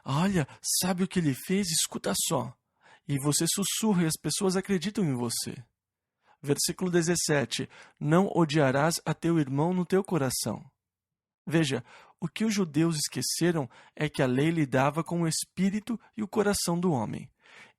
Olha, sabe o que ele fez? Escuta só. E você sussurra e as pessoas acreditam em você. Versículo 17. Não odiarás a teu irmão no teu coração. Veja, o que os judeus esqueceram é que a lei lidava com o espírito e o coração do homem.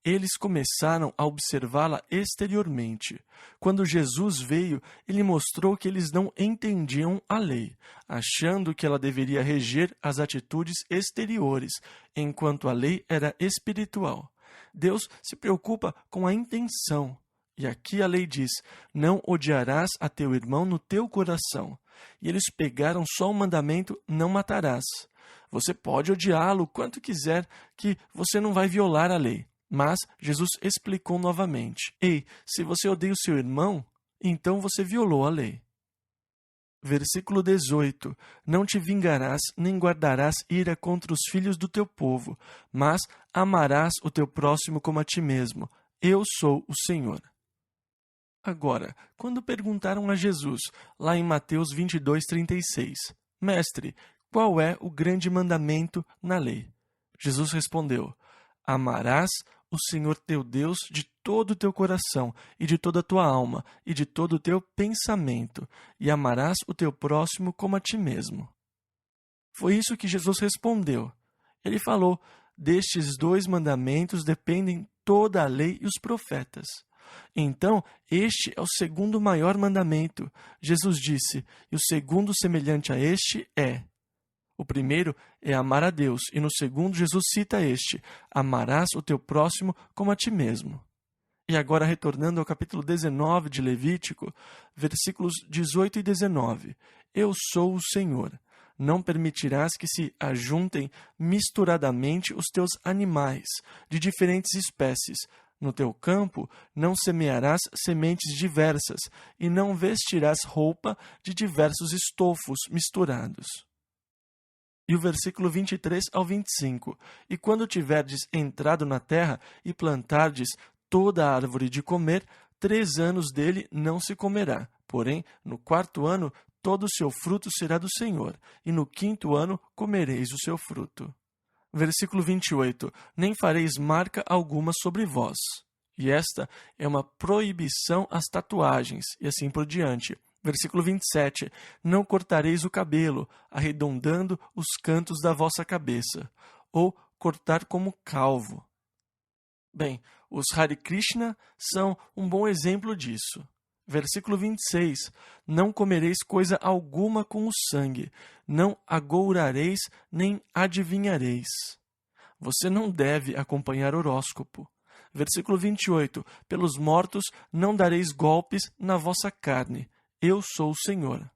Eles começaram a observá-la exteriormente. Quando Jesus veio, ele mostrou que eles não entendiam a lei, achando que ela deveria reger as atitudes exteriores, enquanto a lei era espiritual. Deus se preocupa com a intenção. E aqui a lei diz, não odiarás a teu irmão no teu coração. E eles pegaram só o mandamento, não matarás. Você pode odiá-lo quanto quiser, que você não vai violar a lei. Mas Jesus explicou novamente, ei, se você odeia o seu irmão, então você violou a lei. Versículo 18. Não te vingarás, nem guardarás ira contra os filhos do teu povo, mas amarás o teu próximo como a ti mesmo. Eu sou o Senhor. Agora, quando perguntaram a Jesus, lá em Mateus 22:36, Mestre, qual é o grande mandamento na lei? Jesus respondeu, amarás o Senhor teu Deus de todo o teu coração, e de toda a tua alma, e de todo o teu pensamento, e amarás o teu próximo como a ti mesmo. Foi isso que Jesus respondeu. Ele falou, destes 2 mandamentos dependem toda a lei e os profetas. Então, este é o segundo maior mandamento. Jesus disse, e o segundo semelhante a este é... O primeiro é amar a Deus, e no segundo Jesus cita este, amarás o teu próximo como a ti mesmo. E agora, retornando ao capítulo 19 de Levítico, versículos 18 e 19. Eu sou o Senhor. Não permitirás que se ajuntem misturadamente os teus animais, de diferentes espécies. No teu campo não semearás sementes diversas, e não vestirás roupa de diversos estofos misturados. E o versículo 23 ao 25. E quando tiverdes entrado na terra e plantardes toda a árvore de comer, 3 anos dele não se comerá. Porém, no 4º ano, todo o seu fruto será do Senhor, e no 5º ano comereis o seu fruto. Versículo 28. Nem fareis marca alguma sobre vós. E esta é uma proibição às tatuagens, e assim por diante. Versículo 27. Não cortareis o cabelo, arredondando os cantos da vossa cabeça, ou cortar como calvo. Bem, os Hare Krishna são um bom exemplo disso. Versículo 26. Não comereis coisa alguma com o sangue, não agourareis nem adivinhareis. Você não deve acompanhar horóscopo. Versículo 28. Pelos mortos não dareis golpes na vossa carne. Eu sou o Senhor.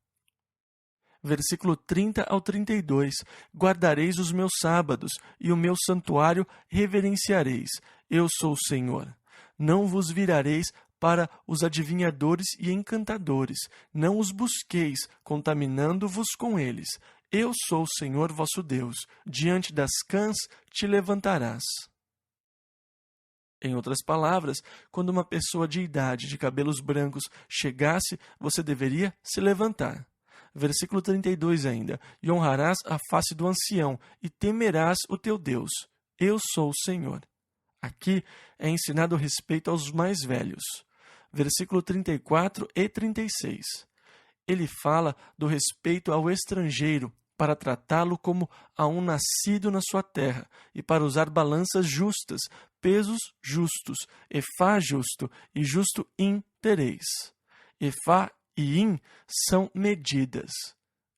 Versículo 30 ao 32. Guardareis os meus sábados, e o meu santuário reverenciareis. Eu sou o Senhor. Não vos virareis para os adivinhadores e encantadores. Não os busqueis, contaminando-vos com eles. Eu sou o Senhor vosso Deus. Diante das cãs te levantarás. Em outras palavras, quando uma pessoa de idade, de cabelos brancos, chegasse, você deveria se levantar. Versículo 32 ainda. E honrarás a face do ancião, e temerás o teu Deus. Eu sou o Senhor. Aqui é ensinado respeito aos mais velhos. Versículo 34 e 36. Ele fala do respeito ao estrangeiro, para tratá-lo como a um nascido na sua terra, e para usar balanças justas, pesos justos, efá justo e justo in tereis. Efá e in são medidas.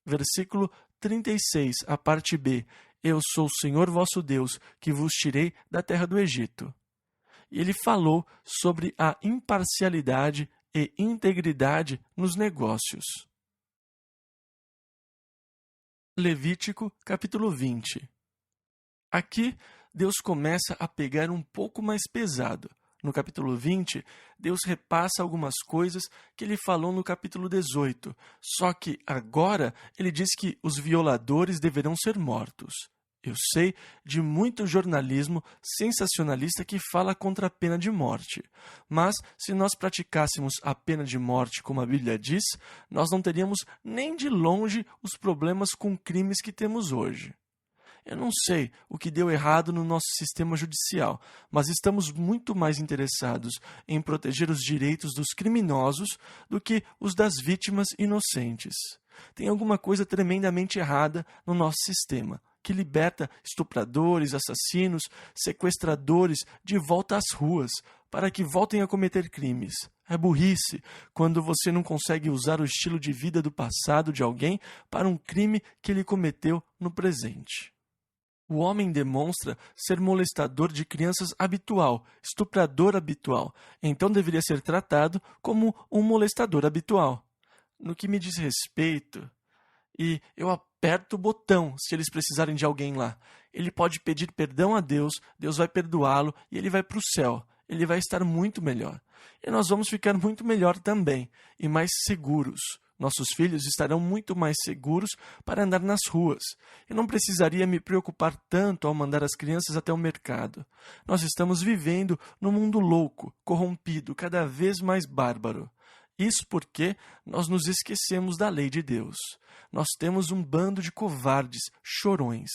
Versículo 36, a parte B. Eu sou o Senhor vosso Deus, que vos tirei da terra do Egito. E ele falou sobre a imparcialidade e integridade nos negócios. Levítico, capítulo 20. Aqui, Deus começa a pegar um pouco mais pesado. No capítulo 20, Deus repassa algumas coisas que ele falou no capítulo 18. Só que agora ele diz que os violadores deverão ser mortos. Eu sei de muito jornalismo sensacionalista que fala contra a pena de morte. Mas, se nós praticássemos a pena de morte como a Bíblia diz, nós não teríamos nem de longe os problemas com crimes que temos hoje. Eu não sei o que deu errado no nosso sistema judicial, mas estamos muito mais interessados em proteger os direitos dos criminosos do que os das vítimas inocentes. Tem alguma coisa tremendamente errada no nosso sistema, que liberta estupradores, assassinos, sequestradores de volta às ruas, para que voltem a cometer crimes. É burrice quando você não consegue usar o estilo de vida do passado de alguém para um crime que ele cometeu no presente. O homem demonstra ser molestador de crianças habitual, estuprador habitual, então deveria ser tratado como um molestador habitual. No que me diz respeito, e eu aperto o botão se eles precisarem de alguém lá. Ele pode pedir perdão a Deus, Deus vai perdoá-lo e ele vai para o céu. Ele vai estar muito melhor. E nós vamos ficar muito melhor também, e mais seguros. Nossos filhos estarão muito mais seguros para andar nas ruas. Eu não precisaria me preocupar tanto ao mandar as crianças até o mercado. Nós estamos vivendo num mundo louco, corrompido, cada vez mais bárbaro. Isso porque nós nos esquecemos da lei de Deus. Nós temos um bando de covardes, chorões.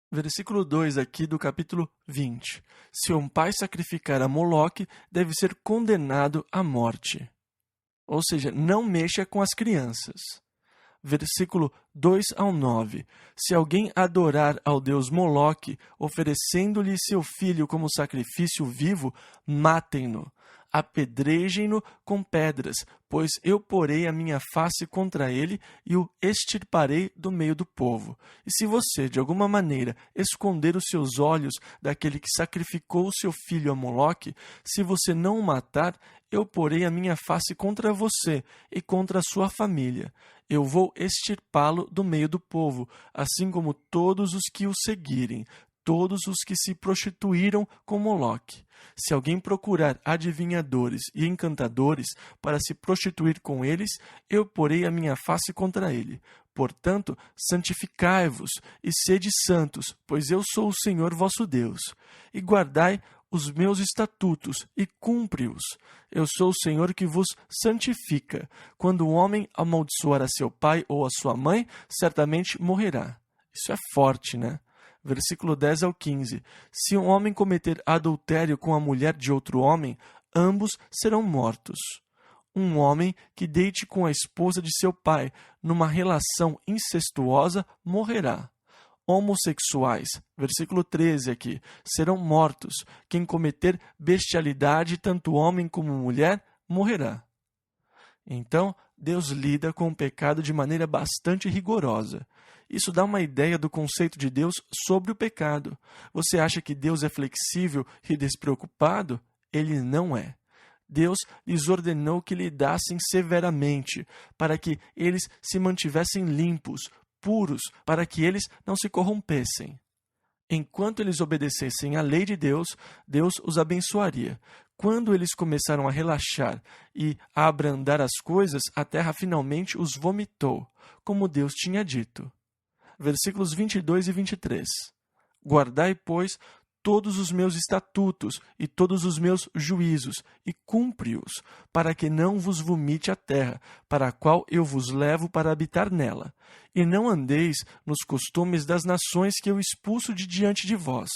Versículo 2 aqui do capítulo 20. Se um pai sacrificar a Moloque, deve ser condenado à morte. Ou seja, não mexa com as crianças. Versículo 2 ao 9. Se alguém adorar ao deus Moloque, oferecendo-lhe seu filho como sacrifício vivo, matem-no. apedrejem-no com pedras, pois eu porei a minha face contra ele e o extirparei do meio do povo. E se você, de alguma maneira, esconder os seus olhos daquele que sacrificou o seu filho a Moloque, se você não o matar, eu porei a minha face contra você e contra a sua família. Eu vou extirpá-lo do meio do povo, assim como todos os que o seguirem, todos os que se prostituíram com Moloque. Se alguém procurar adivinhadores e encantadores para se prostituir com eles, eu porei a minha face contra ele. Portanto, santificai-vos e sede santos, pois eu sou o Senhor vosso Deus. E guardai os meus estatutos e cumpre-os. Eu sou o Senhor que vos santifica. Quando o homem amaldiçoar a seu pai ou a sua mãe, certamente morrerá. Isso é forte, né? Versículo 10 ao 15. Se um homem cometer adultério com a mulher de outro homem, ambos serão mortos. Um homem que deite com a esposa de seu pai numa relação incestuosa morrerá. Homossexuais, versículo 13 aqui, serão mortos. Quem cometer bestialidade, tanto homem como mulher, morrerá. Então, Deus lida com o pecado de maneira bastante rigorosa. Isso dá uma ideia do conceito de Deus sobre o pecado. Você acha que Deus é flexível e despreocupado? Ele não é. Deus lhes ordenou que lidassem severamente, para que eles se mantivessem limpos, puros, para que eles não se corrompessem. Enquanto eles obedecessem à lei de Deus, Deus os abençoaria. Quando eles começaram a relaxar e a abrandar as coisas, a terra finalmente os vomitou, como Deus tinha dito. Versículos 22 e 23. Guardai, pois, todos os meus estatutos e todos os meus juízos, e cumpre-os, para que não vos vomite a terra, para a qual eu vos levo para habitar nela. E não andeis nos costumes das nações que eu expulso de diante de vós,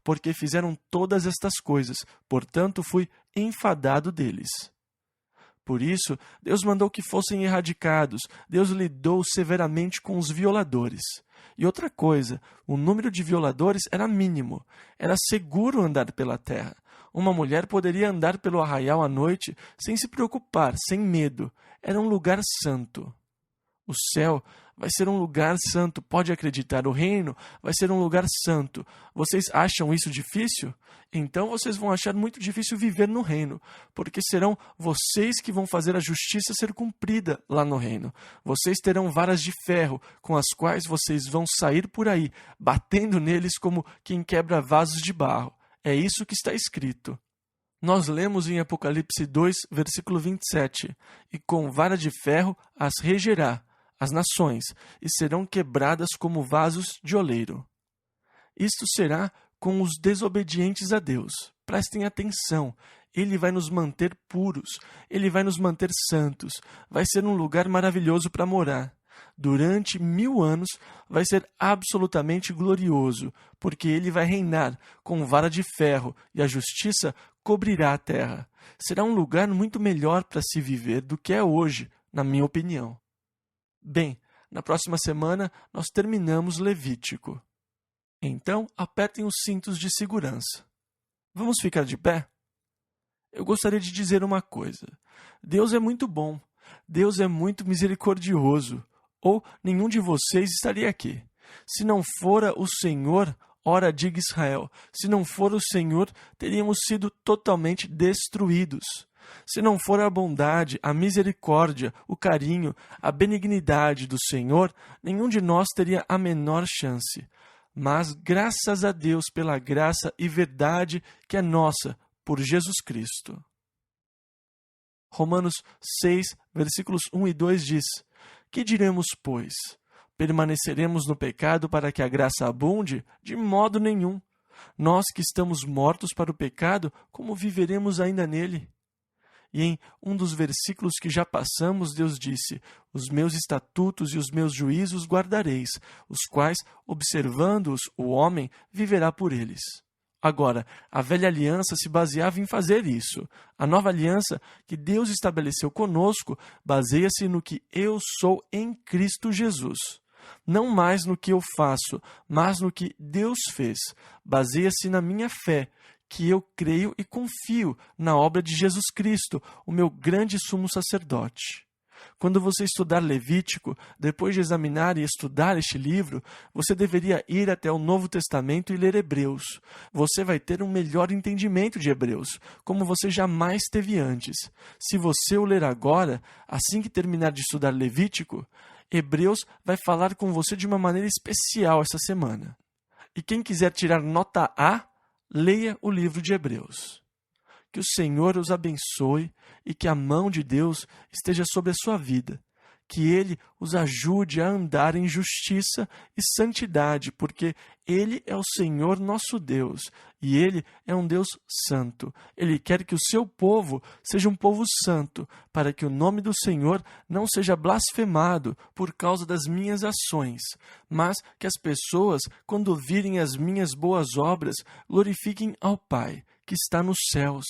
porque fizeram todas estas coisas, portanto fui enfadado deles. Por isso, Deus mandou que fossem erradicados, Deus lidou severamente com os violadores. E outra coisa, o número de violadores era mínimo. Era seguro andar pela terra. Uma mulher poderia andar pelo arraial à noite sem se preocupar, sem medo. Era um lugar santo. O céu vai ser um lugar santo, pode acreditar. O reino vai ser um lugar santo. Vocês acham isso difícil? Então vocês vão achar muito difícil viver no reino, porque serão vocês que vão fazer a justiça ser cumprida lá no reino. Vocês terão varas de ferro, com as quais vocês vão sair por aí, batendo neles como quem quebra vasos de barro. É isso que está escrito. Nós lemos em Apocalipse 2, versículo 27, e com vara de ferro as regerá as nações, e serão quebradas como vasos de oleiro. Isto será com os desobedientes a Deus. Prestem atenção, Ele vai nos manter puros, Ele vai nos manter santos, vai ser um lugar maravilhoso para morar. Durante 1000 anos vai ser absolutamente glorioso, porque Ele vai reinar com vara de ferro e a justiça cobrirá a terra. Será um lugar muito melhor para se viver do que é hoje, na minha opinião. Bem, na próxima semana nós terminamos Levítico. Então, apertem os cintos de segurança. Vamos ficar de pé? Eu gostaria de dizer uma coisa. Deus é muito bom. Deus é muito misericordioso. Ou nenhum de vocês estaria aqui. Se não fora o Senhor, ora diga Israel, se não for o Senhor, teríamos sido totalmente destruídos. Se não for a bondade, a misericórdia, o carinho, a benignidade do Senhor, nenhum de nós teria a menor chance. Mas graças a Deus pela graça e verdade que é nossa por Jesus Cristo. Romanos 6, versículos 1 e 2 diz: Que diremos, pois? Permaneceremos no pecado para que a graça abunde? De modo nenhum. Nós que estamos mortos para o pecado, como viveremos ainda nele? E em um dos versículos que já passamos, Deus disse: Os meus estatutos e os meus juízos guardareis, os quais, observando-os, o homem viverá por eles. Agora, a velha aliança se baseava em fazer isso. A nova aliança que Deus estabeleceu conosco baseia-se no que eu sou em Cristo Jesus. Não mais no que eu faço, mas no que Deus fez. Baseia-se na minha fé, que eu creio e confio na obra de Jesus Cristo, o meu grande sumo sacerdote. Quando você estudar Levítico, depois de examinar e estudar este livro, você deveria ir até o Novo Testamento e ler Hebreus. Você vai ter um melhor entendimento de Hebreus, como você jamais teve antes. Se você o ler agora, assim que terminar de estudar Levítico, Hebreus vai falar com você de uma maneira especial essa semana. E quem quiser tirar nota A, leia o livro de Hebreus. Que o Senhor os abençoe e que a mão de Deus esteja sobre a sua vida. Que Ele os ajude a andar em justiça e santidade, porque Ele é o Senhor nosso Deus e Ele é um Deus santo. Ele quer que o seu povo seja um povo santo, para que o nome do Senhor não seja blasfemado por causa das minhas ações, mas que as pessoas, quando virem as minhas boas obras, glorifiquem ao Pai, que está nos céus.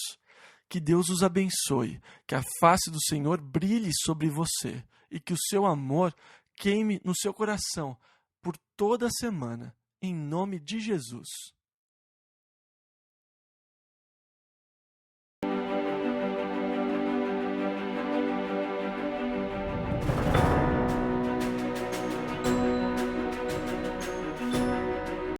Que Deus os abençoe, que a face do Senhor brilhe sobre você e que o seu amor queime no seu coração por toda a semana, em nome de Jesus.